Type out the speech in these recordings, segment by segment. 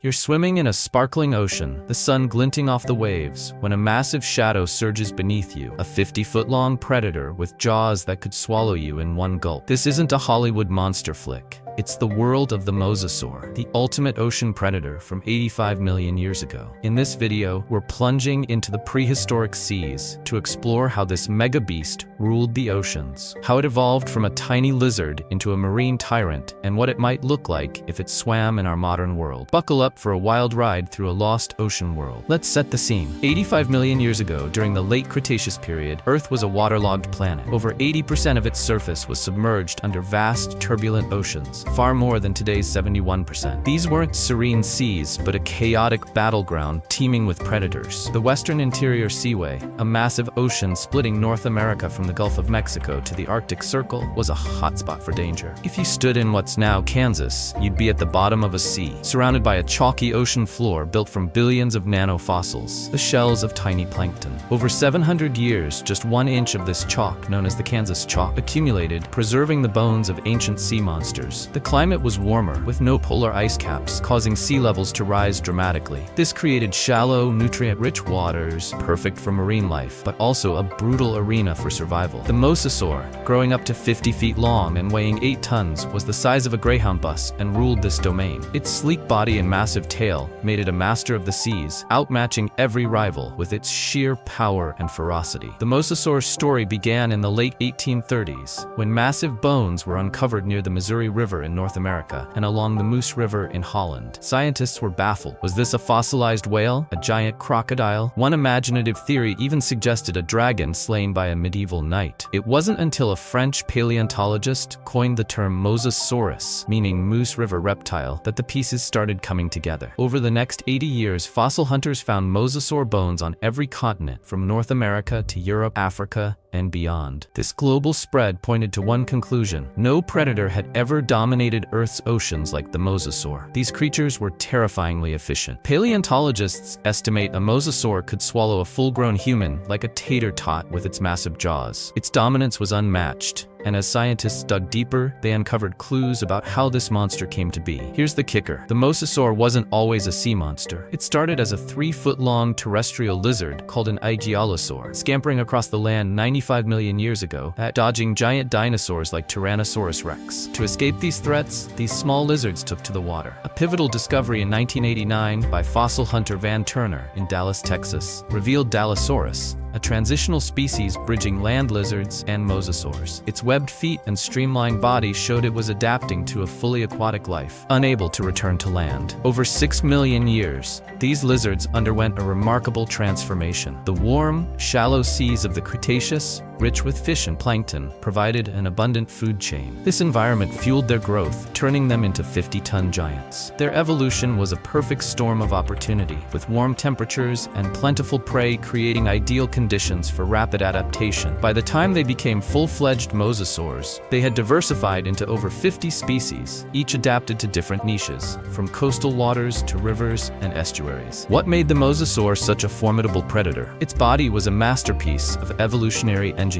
You're swimming in a sparkling ocean, the sun glinting off the waves, when a massive shadow surges beneath you, a 50-foot-long predator with jaws that could swallow you in one gulp. This isn't a Hollywood monster flick. It's the world of the Mosasaur, the ultimate ocean predator from 85 million years ago. In this video, we're plunging into the prehistoric seas to explore how this mega beast ruled the oceans, how it evolved from a tiny lizard into a marine tyrant, and what it might look like if it swam in our modern world. Buckle up for a wild ride through a lost ocean world. Let's set the scene. 85 million years ago, during the late Cretaceous period, Earth was a waterlogged planet. Over 80% of its surface was submerged under vast, turbulent oceans, far more than today's 71%. These weren't serene seas, but a chaotic battleground teeming with predators. The Western Interior Seaway, a massive ocean splitting North America from the Gulf of Mexico to the Arctic Circle, was a hotspot for danger. If you stood in what's now Kansas, you'd be at the bottom of a sea, surrounded by a chalky ocean floor built from billions of nanofossils, the shells of tiny plankton. Over 700 years, just 1 inch of this chalk, known as the Kansas chalk, accumulated, preserving the bones of ancient sea monsters. The climate was warmer, with no polar ice caps, causing sea levels to rise dramatically. This created shallow, nutrient-rich waters, perfect for marine life, but also a brutal arena for survival. The Mosasaur, growing up to 50 feet long and weighing 8 tons, was the size of a Greyhound bus and ruled this domain. Its sleek body and massive tail made it a master of the seas, outmatching every rival with its sheer power and ferocity. The Mosasaur's story began in the late 1830s, when massive bones were uncovered near the Missouri River in North America and along the Moose River in Holland. Scientists were baffled. Was this a fossilized whale? A giant crocodile? One imaginative theory even suggested a dragon slain by a medieval knight. It wasn't until a French paleontologist coined the term Mosasaurus, meaning Moose River reptile, that the pieces started coming together. Over the next 80 years, fossil hunters found Mosasaur bones on every continent, from North America to Europe, Africa, and beyond. This global spread pointed to one conclusion: no predator had ever dominated Earth's oceans like the Mosasaur. These creatures were terrifyingly efficient. Paleontologists estimate a Mosasaur could swallow a full-grown human like a tater tot with its massive jaws. Its dominance was unmatched, and as scientists dug deeper, they uncovered clues about how this monster came to be. Here's the kicker: the Mosasaur wasn't always a sea monster. It started as a 3-foot-long terrestrial lizard called an Aegialosaur, scampering across the land 95 million years ago, dodging giant dinosaurs like Tyrannosaurus rex. To escape these threats, these small lizards took to the water. A pivotal discovery in 1989 by fossil hunter Van Turner in Dallas, Texas, revealed Dallosaurus, a transitional species bridging land lizards and mosasaurs. Its webbed feet and streamlined body showed it was adapting to a fully aquatic life, unable to return to land. Over 6 million years, these lizards underwent a remarkable transformation. The warm, shallow seas of the Cretaceous, rich with fish and plankton, provided an abundant food chain. This environment fueled their growth, turning them into 50-ton giants. Their evolution was a perfect storm of opportunity, with warm temperatures and plentiful prey creating ideal conditions for rapid adaptation. By the time they became full-fledged mosasaurs, they had diversified into over 50 species, each adapted to different niches, from coastal waters to rivers and estuaries. What made the mosasaur such a formidable predator? Its body was a masterpiece of evolutionary engineering.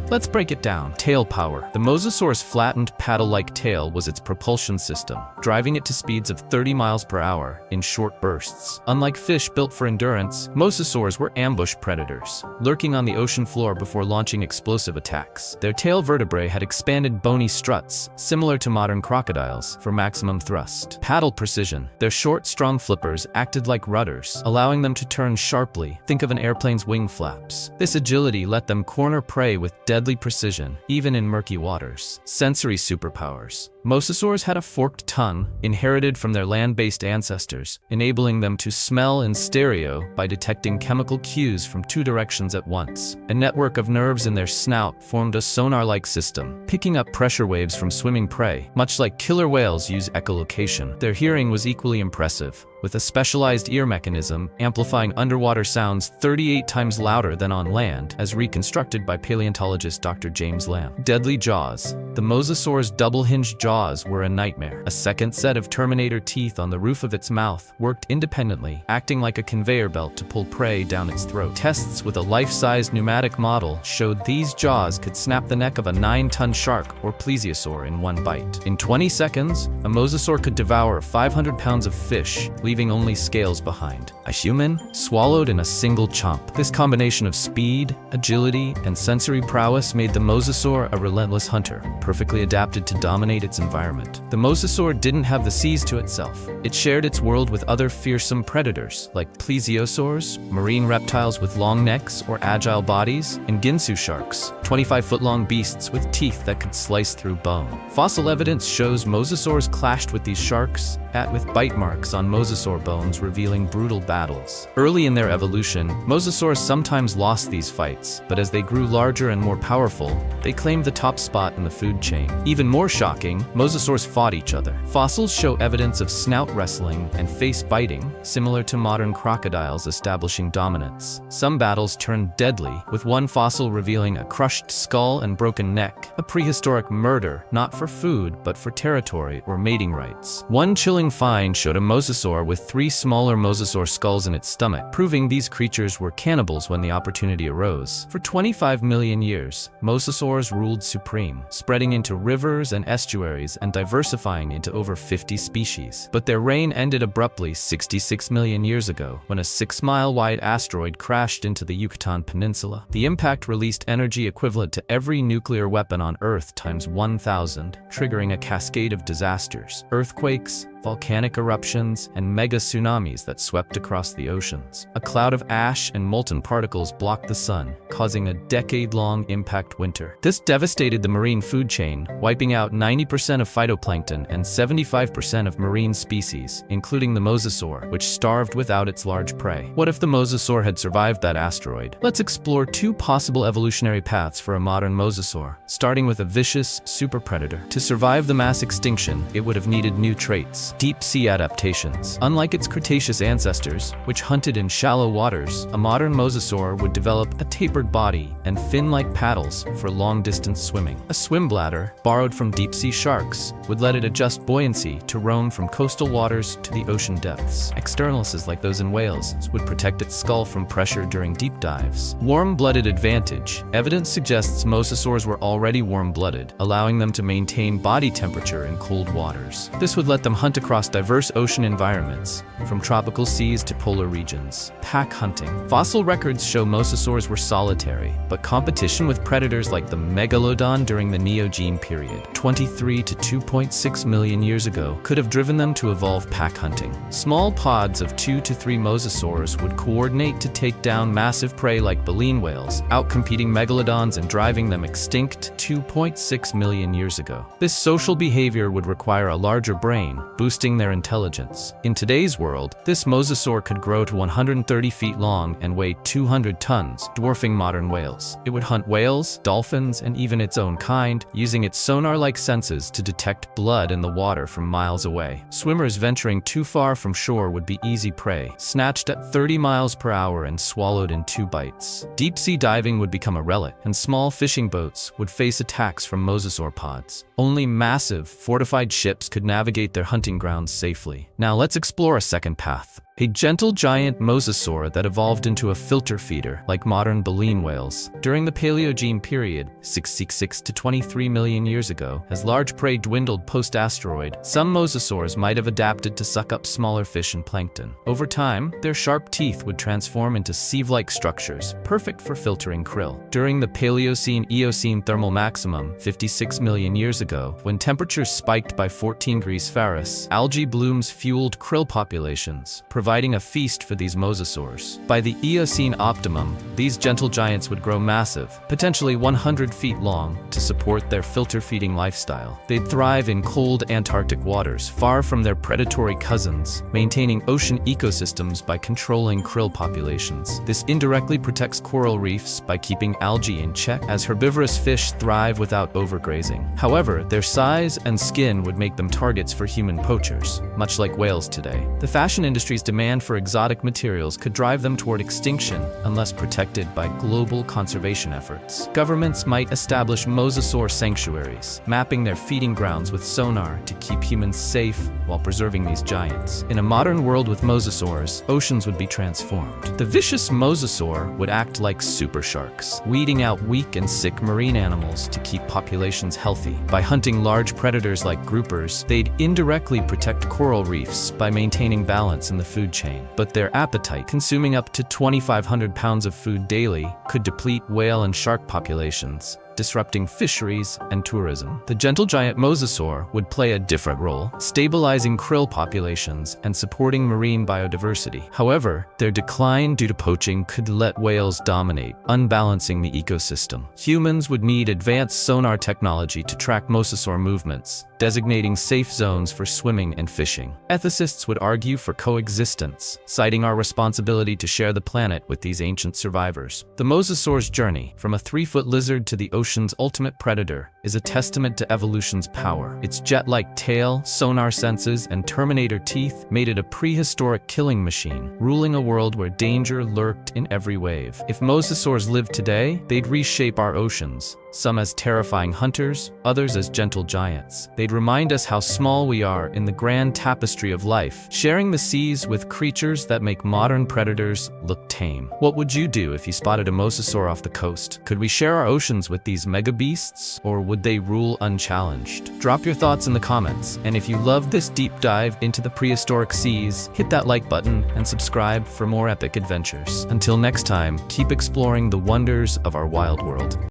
Let's break it down. Tail power. The mosasaur's flattened, paddle-like tail was its propulsion system, driving it to speeds of 30 miles per hour in short bursts. Unlike fish built for endurance, mosasaurs were ambush predators, lurking on the ocean floor before launching explosive attacks. Their tail vertebrae had expanded bony struts, similar to modern crocodiles, for maximum thrust. Paddle precision. Their short, strong flippers acted like rudders, allowing them to turn sharply. Think of an airplane's wing flaps. This agility let them corner prey with deadly precision, even in murky waters. Sensory superpowers. Mosasaurs had a forked tongue, inherited from their land-based ancestors, enabling them to smell in stereo by detecting chemical cues from 2 directions at once. A network of nerves in their snout formed a sonar-like system, picking up pressure waves from swimming prey, much like killer whales use echolocation. Their hearing was equally impressive, with a specialized ear mechanism amplifying underwater sounds 38 times louder than on land, as reconstructed by paleontologist Dr. James Lamb. Deadly jaws. The Mosasaur's double-hinged jaws were a nightmare. A second set of Terminator teeth on the roof of its mouth worked independently, acting like a conveyor belt to pull prey down its throat. Tests with a life-size pneumatic model showed these jaws could snap the neck of a 9-ton shark or plesiosaur in one bite. In 20 seconds, a mosasaur could devour 500 pounds of fish, leaving only scales behind. A human swallowed in a single chomp. This combination of speed, agility, and sensory prowess made the mosasaur a relentless hunter, perfectly adapted to dominate its environment. The mosasaur didn't have the seas to itself. It shared its world with other fearsome predators like plesiosaurs, marine reptiles with long necks or agile bodies, and ginsu sharks, 25-foot-long beasts with teeth that could slice through bone. Fossil evidence shows mosasaurs clashed with these sharks, with bite marks on mosasaur bones revealing brutal battles. Early in their evolution, mosasaurs sometimes lost these fights, but as they grew larger and more powerful, they claimed the top spot in the food chain. Even more shocking, mosasaurs fought each other. Fossils show evidence of snout wrestling and face biting, similar to modern crocodiles establishing dominance. Some battles turned deadly, with one fossil revealing a crushed skull and broken neck, a prehistoric murder, not for food, but for territory or mating rights. One chilling find showed a mosasaur with 3 smaller mosasaur skulls in its stomach, proving these creatures were cannibals when the opportunity arose. For 25 million years, mosasaurs ruled supreme, spreading into rivers and estuaries and diversifying into over 50 species. But their reign ended abruptly 66 million years ago, when a 6-mile-wide asteroid crashed into the Yucatan Peninsula. The impact released energy equivalent to every nuclear weapon on Earth times 1,000, triggering a cascade of disasters, earthquakes, volcanic eruptions, and mega tsunamis that swept across the oceans. A cloud of ash and molten particles blocked the sun, causing a decade-long impact winter. This devastated the marine food chain, wiping out 90% of phytoplankton and 75% of marine species, including the mosasaur, which starved without its large prey. What if the mosasaur had survived that asteroid? Let's explore 2 possible evolutionary paths for a modern mosasaur, starting with a vicious super predator. To survive the mass extinction, it would have needed new traits. Deep-sea adaptations. Unlike its Cretaceous ancestors, which hunted in shallow waters, a modern mosasaur would develop a tapered body and fin-like paddles for long-distance swimming. A swim bladder, borrowed from deep-sea sharks, would let it adjust buoyancy to roam from coastal waters to the ocean depths. Externalises like those in whales would protect its skull from pressure during deep dives. Warm-blooded advantage. Evidence suggests mosasaurs were already warm-blooded, allowing them to maintain body temperature in cold waters. This would let them hunt across diverse ocean environments, from tropical seas to polar regions. Pack hunting. Fossil records show mosasaurs were solitary, but competition with predators like the megalodon during the Neogene period, 23 to 2.6 million years ago, could have driven them to evolve pack hunting. Small pods of 2 to 3 mosasaurs would coordinate to take down massive prey like baleen whales, outcompeting megalodons and driving them extinct 2.6 million years ago. This social behavior would require a larger brain, boosting their intelligence. In today's world, this mosasaur could grow to 130 feet long and weigh 200 tons, dwarfing modern whales. It would hunt whales, dolphins, and even its own kind, using its sonar-like senses to detect blood in the water from miles away. Swimmers venturing too far from shore would be easy prey, snatched at 30 miles per hour and swallowed in 2 bites. Deep-sea diving would become a relic, and small fishing boats would face attacks from mosasaur pods. Only massive, fortified ships could navigate their hunting grounds safely. Now let's explore a second path. A gentle giant mosasaur that evolved into a filter feeder, like modern baleen whales. During the Paleogene period, 66 to 23 million years ago, as large prey dwindled post-asteroid, some mosasaurs might have adapted to suck up smaller fish and plankton. Over time, their sharp teeth would transform into sieve-like structures, perfect for filtering krill. During the Paleocene-Eocene thermal maximum, 56 million years ago, when temperatures spiked by 14 degrees Fahrenheit, algae blooms fueled krill populations, providing a feast for these mosasaurs. By the Eocene optimum, these gentle giants would grow massive, potentially 100 feet long, to support their filter-feeding lifestyle. They'd thrive in cold Antarctic waters, far from their predatory cousins, maintaining ocean ecosystems by controlling krill populations. This indirectly protects coral reefs by keeping algae in check, as herbivorous fish thrive without overgrazing. However, their size and skin would make them targets for human poachers. much like whales today. The fashion industry's demand for exotic materials could drive them toward extinction unless protected by global conservation efforts. Governments might establish mosasaur sanctuaries, mapping their feeding grounds with sonar to keep humans safe while preserving these giants. In a modern world with mosasaurs, oceans would be transformed. The vicious mosasaur would act like super sharks, weeding out weak and sick marine animals to keep populations healthy. By hunting large predators like groupers, they'd indirectly protect coral reefs by maintaining balance in the food chain. But their appetite, consuming up to 2,500 pounds of food daily, could deplete whale and shark populations, disrupting fisheries and tourism. The gentle giant mosasaur would play a different role, stabilizing krill populations and supporting marine biodiversity. However, their decline due to poaching could let whales dominate, unbalancing the ecosystem. Humans would need advanced sonar technology to track mosasaur movements, designating safe zones for swimming and fishing. Ethicists would argue for coexistence, citing our responsibility to share the planet with these ancient survivors. The mosasaur's journey, from a 3-foot lizard to the ocean's ultimate predator, is a testament to evolution's power. Its jet-like tail, sonar senses, and Terminator teeth made it a prehistoric killing machine, ruling a world where danger lurked in every wave. If mosasaurs lived today, they'd reshape our oceans, some as terrifying hunters, others as gentle giants. They'd remind us how small we are in the grand tapestry of life, sharing the seas with creatures that make modern predators look tame. What would you do if you spotted a mosasaur off the coast? Could we share our oceans with these mega beasts, or would they rule unchallenged? Drop your thoughts in the comments, and if you loved this deep dive into the prehistoric seas, hit that like button and subscribe for more epic adventures. Until next time, keep exploring the wonders of our wild world.